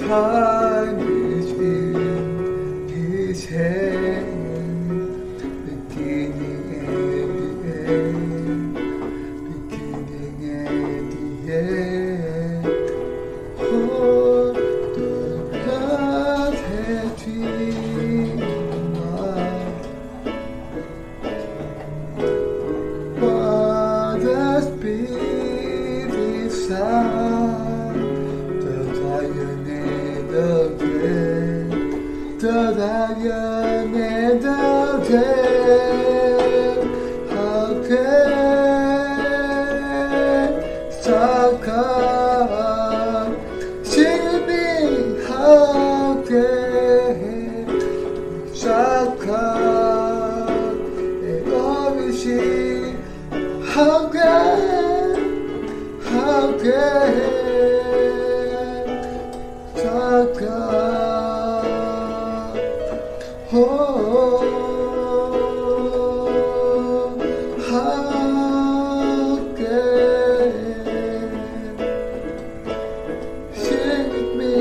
Time is in his hand, beginning and the end, beginning and the end. Oh, the God had dreamed what a spirit sound, the lion and the dread, the lion and the dread. How can Saka sing me? How can Saka and always sing? How can Saka? Oh, how can sing with me?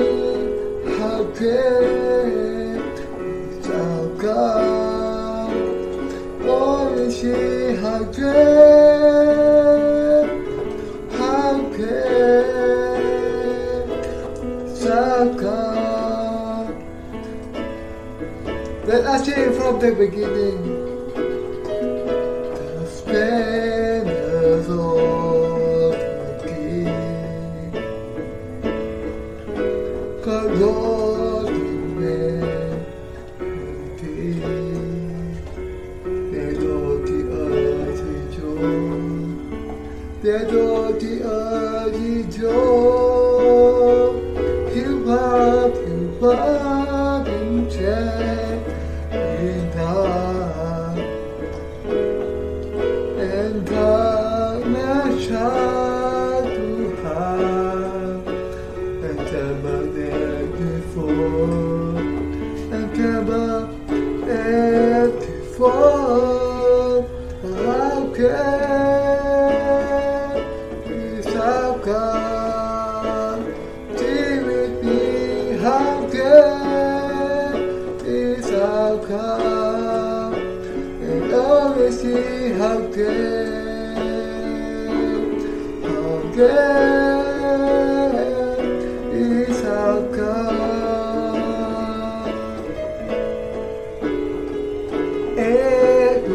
How can Saka? Oh, she how can Saka? Let us sing from the beginning. The splendors of the King, God Lord humanity, they do the earth rejoice, they do the earth rejoice. You up in check in time, and darkness shall to hide, and ever there before, and ever there before. How can we stop God? Stay with me. How can this outcome? And always see how can this outcome? A to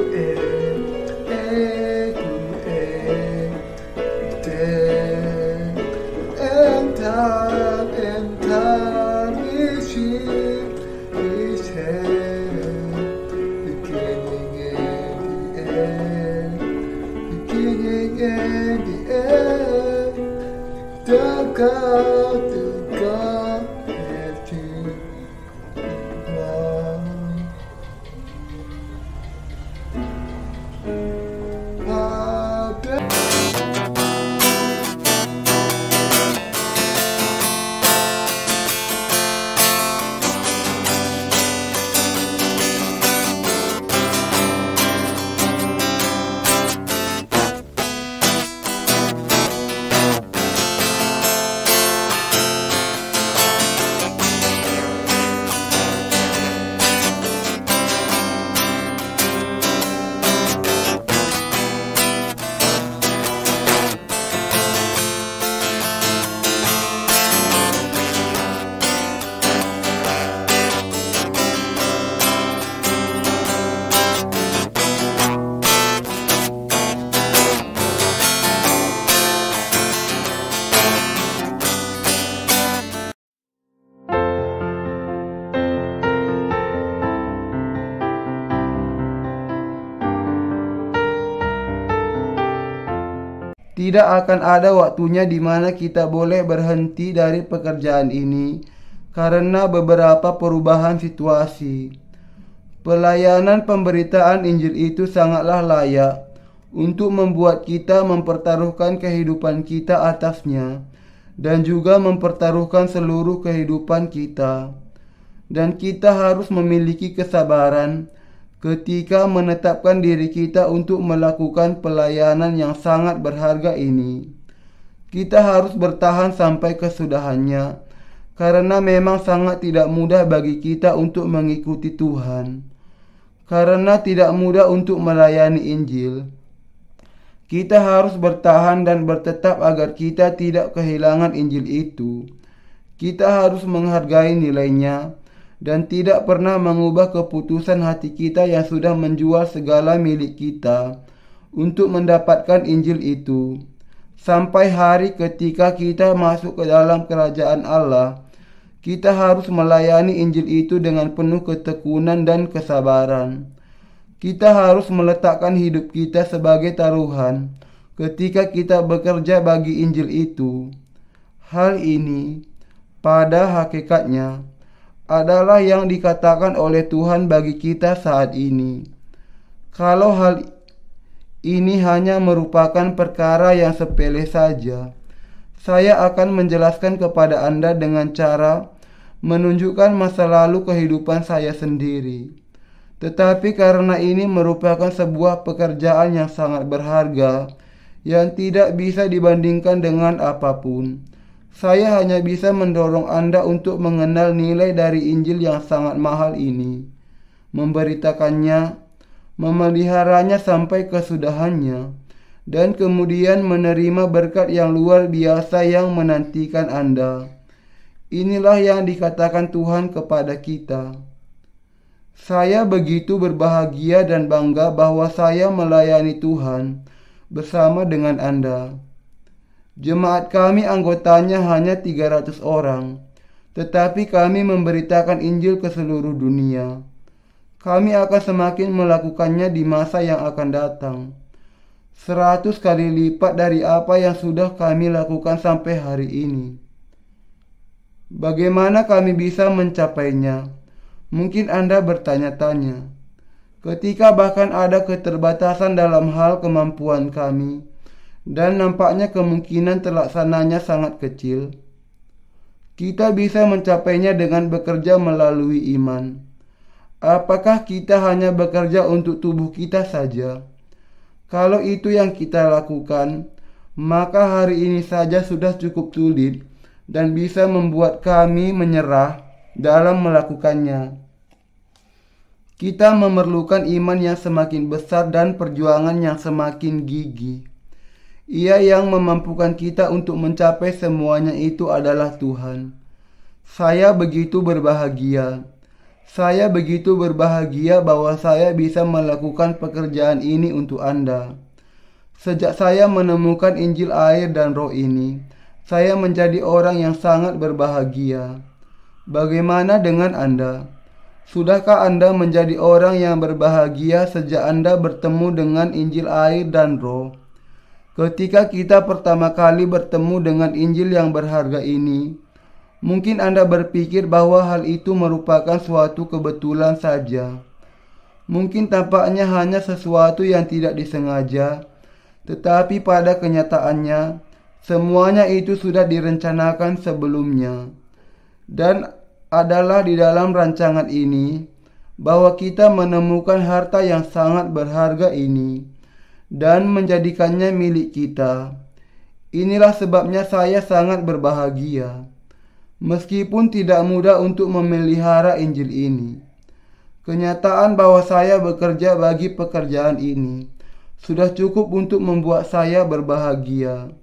and time is his hand, beginning and the end, beginning and the end. The God have to run. Tidak akan ada waktunya di mana kita boleh berhenti dari pekerjaan ini karena beberapa perubahan situasi. Pelayanan pemberitaan Injil itu sangatlah layak untuk membuat kita mempertaruhkan kehidupan kita atasnya dan juga mempertaruhkan seluruh kehidupan kita. Dan kita harus memiliki kesabaran ketika menetapkan diri kita untuk melakukan pelayanan yang sangat berharga ini. Kita harus bertahan sampai kesudahannya, karena memang sangat tidak mudah bagi kita untuk mengikuti Tuhan. Karena tidak mudah untuk melayani Injil, kita harus bertahan dan bertetap agar kita tidak kehilangan Injil itu. Kita harus menghargai nilainya dan tidak pernah mengubah keputusan hati kita yang sudah menjual segala milik kita untuk mendapatkan Injil itu. Sampai hari ketika kita masuk ke dalam kerajaan Allah, kita harus melayani Injil itu dengan penuh ketekunan dan kesabaran. Kita harus meletakkan hidup kita sebagai taruhan ketika kita bekerja bagi Injil itu. Hal ini pada hakikatnya adalah yang dikatakan oleh Tuhan bagi kita saat ini. Kalau hal ini hanya merupakan perkara yang sepele saja, saya akan menjelaskan kepada Anda dengan cara menunjukkan masa lalu kehidupan saya sendiri. Tetapi karena ini merupakan sebuah pekerjaan yang sangat berharga, yang tidak bisa dibandingkan dengan apapun, saya hanya bisa mendorong Anda untuk mengenal nilai dari Injil yang sangat mahal ini, memberitakannya, memeliharanya sampai kesudahannya, dan kemudian menerima berkat yang luar biasa yang menantikan Anda. Inilah yang dikatakan Tuhan kepada kita. Saya begitu berbahagia dan bangga bahwa saya melayani Tuhan bersama dengan Anda. Jemaat kami anggotanya hanya 300 orang, tetapi kami memberitakan Injil ke seluruh dunia. Kami akan semakin melakukannya di masa yang akan datang, 100 kali lipat dari apa yang sudah kami lakukan sampai hari ini. Bagaimana kami bisa mencapainya? Mungkin Anda bertanya-tanya. Ketika bahkan ada keterbatasan dalam hal kemampuan kami, dan nampaknya kemungkinan terlaksananya sangat kecil, kita bisa mencapainya dengan bekerja melalui iman. Apakah kita hanya bekerja untuk tubuh kita saja? Kalau itu yang kita lakukan, maka hari ini saja sudah cukup sulit dan bisa membuat kami menyerah dalam melakukannya. Kita memerlukan iman yang semakin besar dan perjuangan yang semakin gigih. Ia yang memampukan kita untuk mencapai semuanya itu adalah Tuhan. Saya begitu berbahagia. Saya begitu berbahagia bahwa saya bisa melakukan pekerjaan ini untuk Anda. Sejak saya menemukan Injil air dan Roh ini, saya menjadi orang yang sangat berbahagia. Bagaimana dengan Anda? Sudahkah Anda menjadi orang yang berbahagia sejak Anda bertemu dengan Injil air dan Roh? Ketika kita pertama kali bertemu dengan Injil yang berharga ini, mungkin Anda berpikir bahwa hal itu merupakan suatu kebetulan saja. Mungkin tampaknya hanya sesuatu yang tidak disengaja, tetapi pada kenyataannya, semuanya itu sudah direncanakan sebelumnya. Dan adalah di dalam rancangan ini bahwa kita menemukan harta yang sangat berharga ini dan menjadikannya milik kita. Inilah sebabnya saya sangat berbahagia. Meskipun tidak mudah untuk memelihara Injil ini, kenyataan bahwa saya bekerja bagi pekerjaan ini sudah cukup untuk membuat saya berbahagia.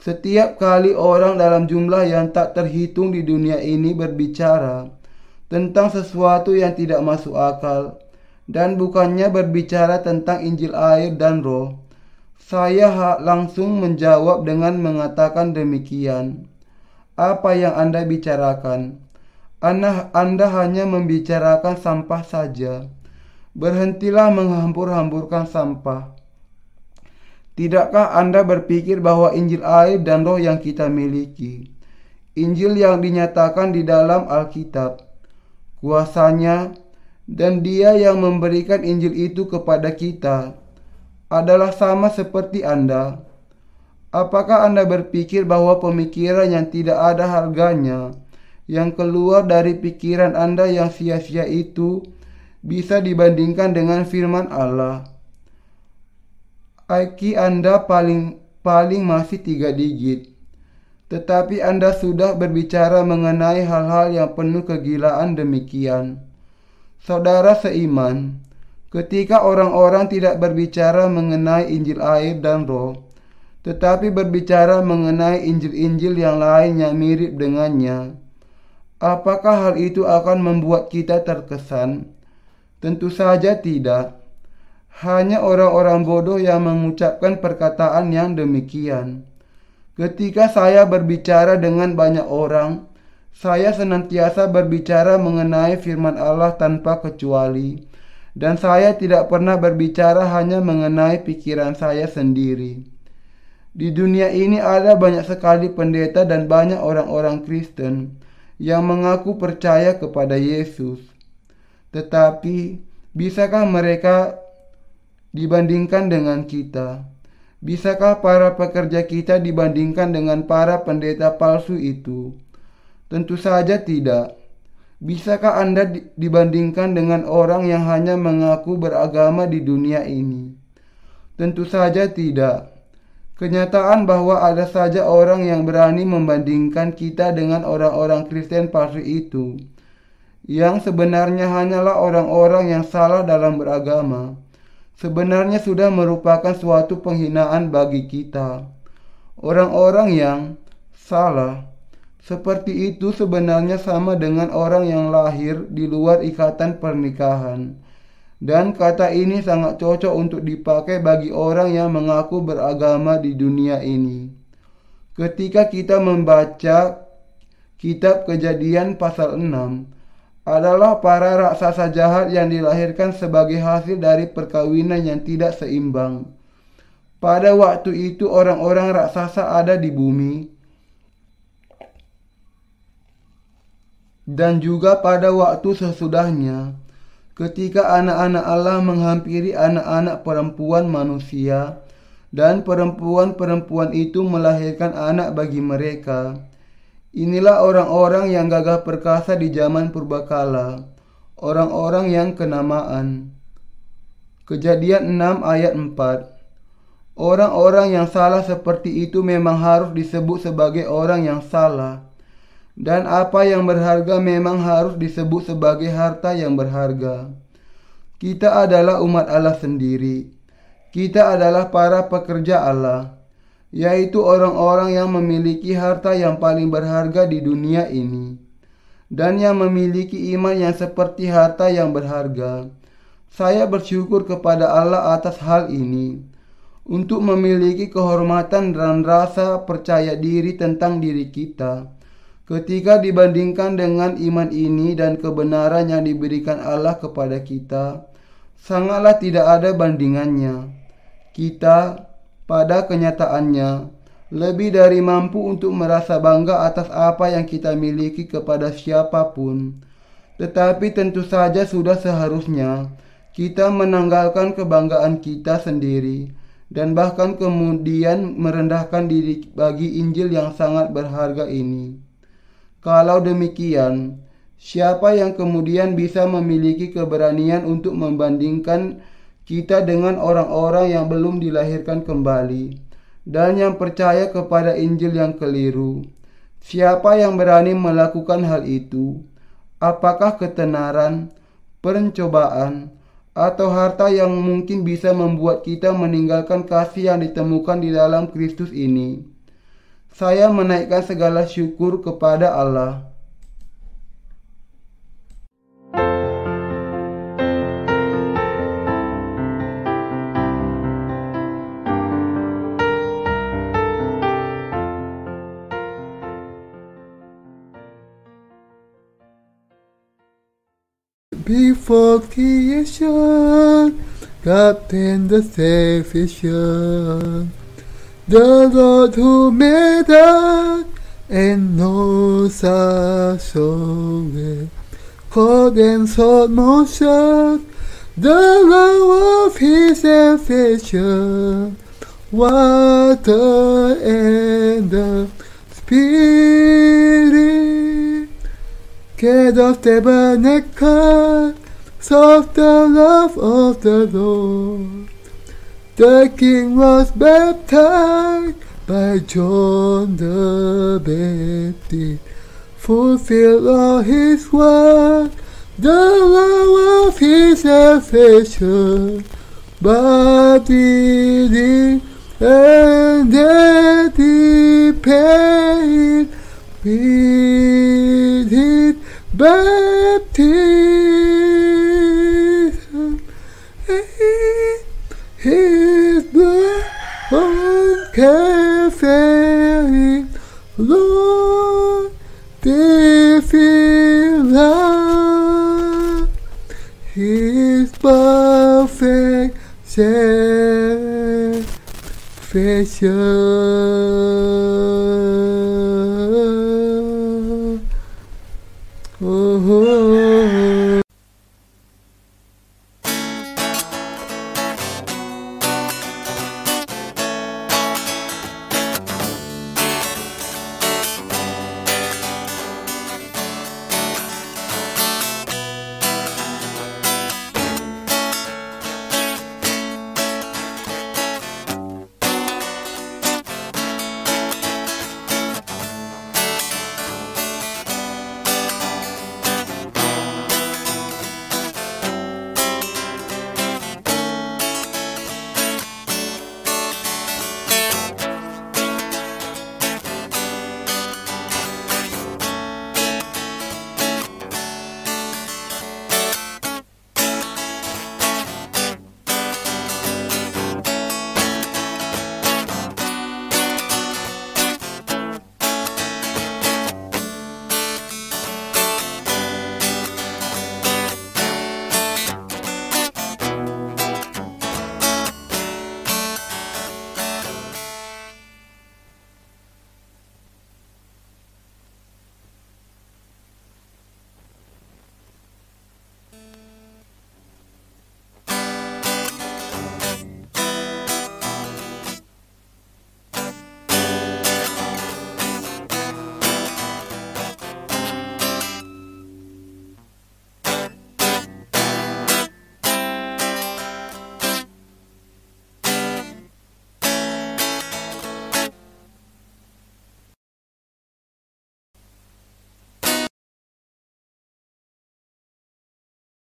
Setiap kali orang dalam jumlah yang tak terhitung di dunia ini berbicara tentang sesuatu yang tidak masuk akal dan bukannya berbicara tentang Injil air dan Roh, saya langsung menjawab dengan mengatakan demikian. Apa yang Anda bicarakan? Anda hanya membicarakan sampah saja. Berhentilah menghambur-hamburkan sampah. Tidakkah Anda berpikir bahwa Injil air dan Roh yang kita miliki, Injil yang dinyatakan di dalam Alkitab, kuasanya, dan Dia yang memberikan Injil itu kepada kita adalah sama seperti Anda? Apakah Anda berpikir bahwa pemikiran yang tidak ada harganya, yang keluar dari pikiran Anda yang sia-sia itu, bisa dibandingkan dengan firman Allah? IQ Anda paling masih 3 digit. Tetapi Anda sudah berbicara mengenai hal-hal yang penuh kegilaan demikian. Saudara seiman, ketika orang-orang tidak berbicara mengenai Injil air dan roh, tetapi berbicara mengenai Injil-Injil yang lain yang mirip dengannya, apakah hal itu akan membuat kita terkesan? Tentu saja tidak. Hanya orang-orang bodoh yang mengucapkan perkataan yang demikian. Ketika saya berbicara dengan banyak orang, saya senantiasa berbicara mengenai firman Allah tanpa kecuali, dan saya tidak pernah berbicara hanya mengenai pikiran saya sendiri. Di dunia ini ada banyak sekali pendeta dan banyak orang-orang Kristen yang mengaku percaya kepada Yesus. Tetapi, bisakah mereka dibandingkan dengan kita? Bisakah para pekerja kita dibandingkan dengan para pendeta palsu itu? Tentu saja tidak. Bisakah Anda dibandingkan dengan orang yang hanya mengaku beragama di dunia ini? Tentu saja tidak. Kenyataan bahwa ada saja orang yang berani membandingkan kita dengan orang-orang Kristen palsu itu, yang sebenarnya hanyalah orang-orang yang salah dalam beragama, sebenarnya sudah merupakan suatu penghinaan bagi kita. Orang-orang yang salah seperti itu sebenarnya sama dengan orang yang lahir di luar ikatan pernikahan. Dan kata ini sangat cocok untuk dipakai bagi orang yang mengaku beragama di dunia ini. Ketika kita membaca kitab Kejadian pasal 6, adalah para raksasa jahat yang dilahirkan sebagai hasil dari perkawinan yang tidak seimbang. Pada waktu itu orang-orang raksasa ada di bumi, dan juga pada waktu sesudahnya, ketika anak-anak Allah menghampiri anak-anak perempuan manusia, dan perempuan-perempuan itu melahirkan anak bagi mereka. Inilah orang-orang yang gagah perkasa di zaman purbakala, orang-orang yang kenamaan. Kejadian 6 ayat 4. Orang-orang yang salah seperti itu memang harus disebut sebagai orang yang salah, dan apa yang berharga memang harus disebut sebagai harta yang berharga. Kita adalah umat Allah sendiri. Kita adalah para pekerja Allah, yaitu orang-orang yang memiliki harta yang paling berharga di dunia ini, dan yang memiliki iman yang seperti harta yang berharga. Saya bersyukur kepada Allah atas hal ini, untuk memiliki kehormatan dan rasa percaya diri tentang diri kita, ketika dibandingkan dengan iman ini dan kebenaran yang diberikan Allah kepada kita, sangatlah tidak ada bandingannya. Kita pada kenyataannya lebih dari mampu untuk merasa bangga atas apa yang kita miliki kepada siapapun. Tetapi tentu saja sudah seharusnya kita menanggalkan kebanggaan kita sendiri, dan bahkan kemudian merendahkan diri bagi Injil yang sangat berharga ini. Kalau demikian, siapa yang kemudian bisa memiliki keberanian untuk membandingkan kita dengan orang-orang yang belum dilahirkan kembali dan yang percaya kepada Injil yang keliru? Siapa yang berani melakukan hal itu? Apakah ketenaran, pencobaan, atau harta yang mungkin bisa membuat kita meninggalkan kasih yang ditemukan di dalam Kristus ini? Saya menaikkan segala syukur kepada Allah. Before creation, God planned the salvation. The Lord who made us and knows us so well, called and sought motion the love of his affection, water and the Spirit, Gate of tabernacle, of the love of the Lord. The King was baptized by John the Baptist, fulfilled all his work, the love of his affection, but within and that he paid with his baptism. His blood on Calvary, Lord, defeat love, his perfect salvation.